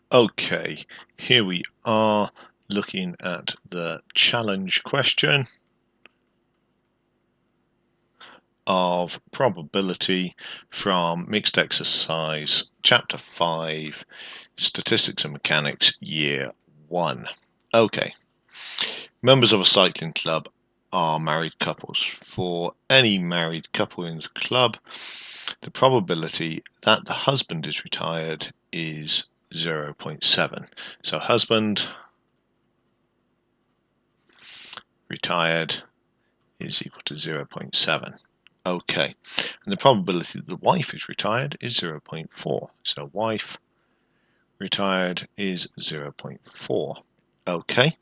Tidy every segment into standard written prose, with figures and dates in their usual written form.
Okay, here we are looking at the challenge question of probability from Mixed Exercise Chapter 5, Statistics and Mechanics, Year 1. Okay, members of a cycling club are married couples. For any married couple in the club, the probability that the husband is retired is 0.7. So husband retired is equal to 0.7. Okay, and the probability that the wife is retired is 0.4. So wife retired is 0.4. Okay,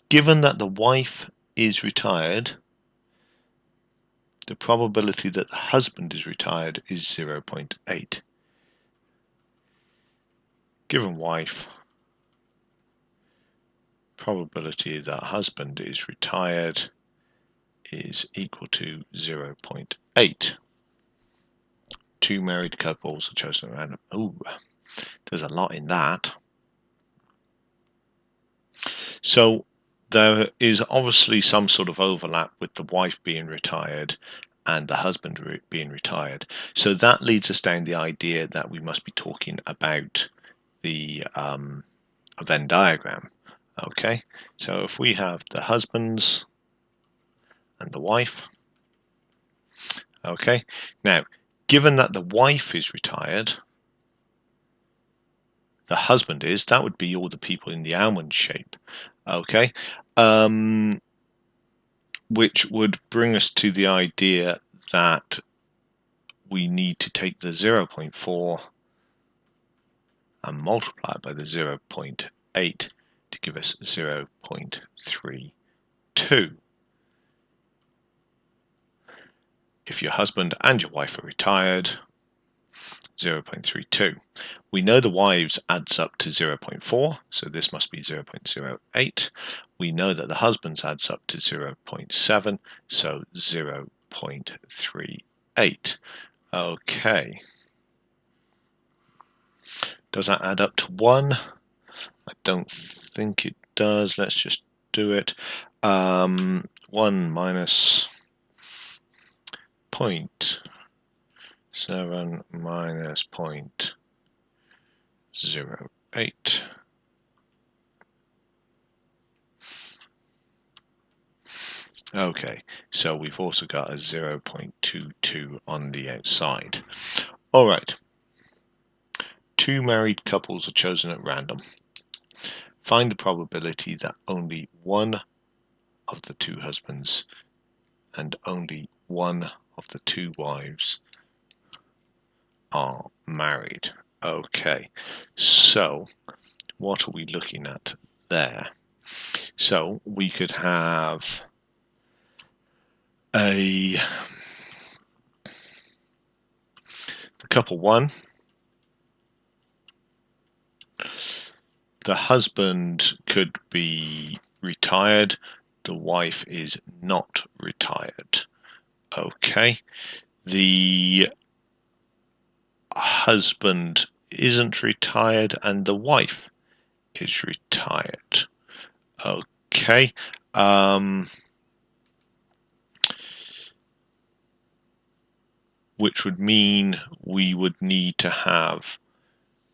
given that the wife is retired, the probability that the husband is retired is 0.8. Given wife, probability that husband is retired is equal to 0.8. Two married couples are chosen at random. Ooh, there's a lot in that. So there is obviously some sort of overlap with the wife being retired and the husband being retired. So that leads us down the idea that we must be talking about the Venn diagram. Okay, so if we have the husbands and the wife, okay, now given that the wife is retired, the husband is, that would be all the people in the almond shape, okay, which would bring us to the idea that we need to take the 0.4 and multiply it by the 0.8 to give us 0.32. If your husband and your wife are retired, 0.32. We know the wives adds up to 0.4, so this must be 0.08. We know that the husbands adds up to 0.7, so 0.38. Okay. Does that add up to 1? I don't think it does. Let's just do it. 1 minus 0.7 minus 0.08. Okay, so we've also got a 0.22 on the outside. All right. Two married couples are chosen at random. Find the probability that only one of the two husbands and only one of the two wives are married. Okay, so what are we looking at there? So we could have the couple 1, the husband could be retired, the wife is not retired. Okay, the husband isn't retired and the wife is retired. Okay, which would mean we would need to have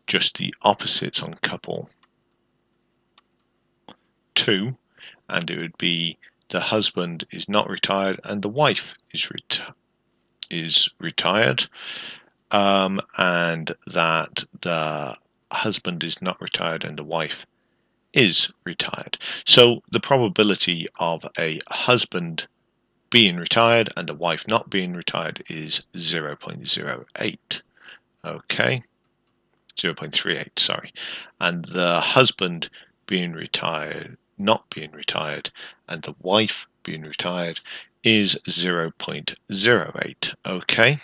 just the opposites on couple 2, and it would be the husband is not retired and the wife is retired, and that the husband is not retired and the wife is retired. So the probability of a husband being retired and a wife not being retired is 0.08. Okay, 0.38, sorry. And the husband being retired, not being retired, and the wife being retired is 0.08. Okay.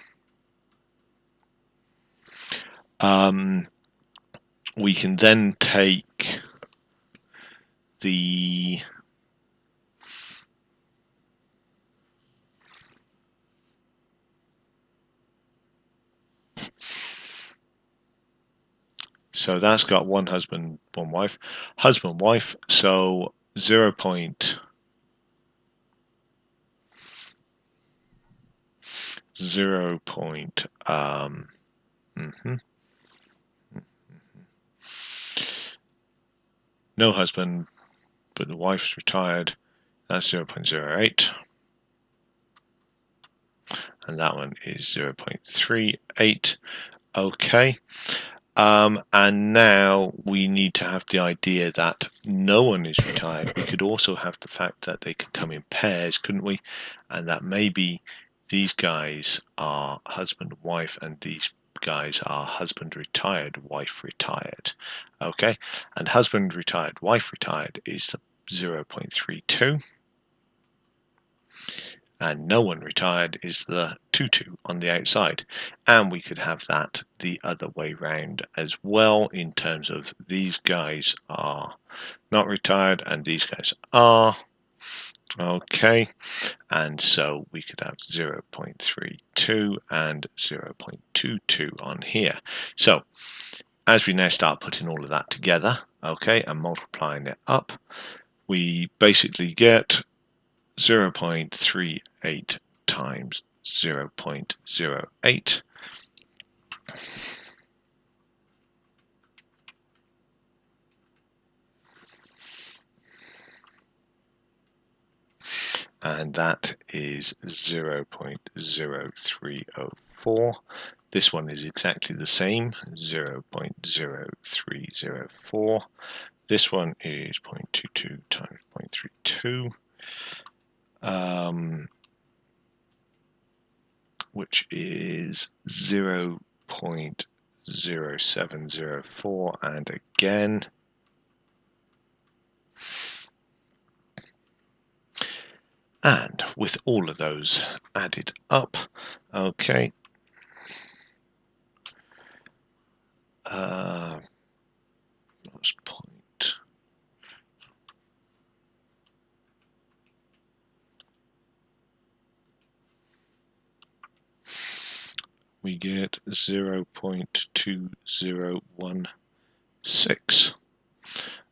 We can then take the So that's got one husband, one wife. Husband, wife, so 0. 0. No husband, but the wife's retired. That's 0.08. And that one is 0.38. Okay. And now we need to have the idea that no one is retired. We could also have the fact that they could come in pairs, couldn't we? And that maybe these guys are husband and wife, and these guys are husband retired, wife retired. Okay, and husband retired, wife retired is 0.32. And no one retired is the 2 on the outside. And we could have that the other way round as well, in terms of these guys are not retired and these guys are. Okay, and so we could have 0.32 and 0.22 on here. So as we now start putting all of that together, okay, and multiplying it up, we basically get 0.38 times 0.08, and that is 0.0304. This one is exactly the same, 0.0304. This one is 0.22 times 0.32, which is 0.0704, and again and with all of those added up, okay, that's point. We get 0.2016.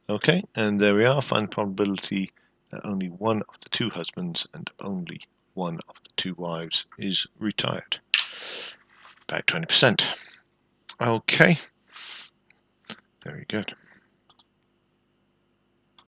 Okay, and there we are. Find the probability that only one of the two husbands and only one of the two wives is retired. About 20%. Okay, very good.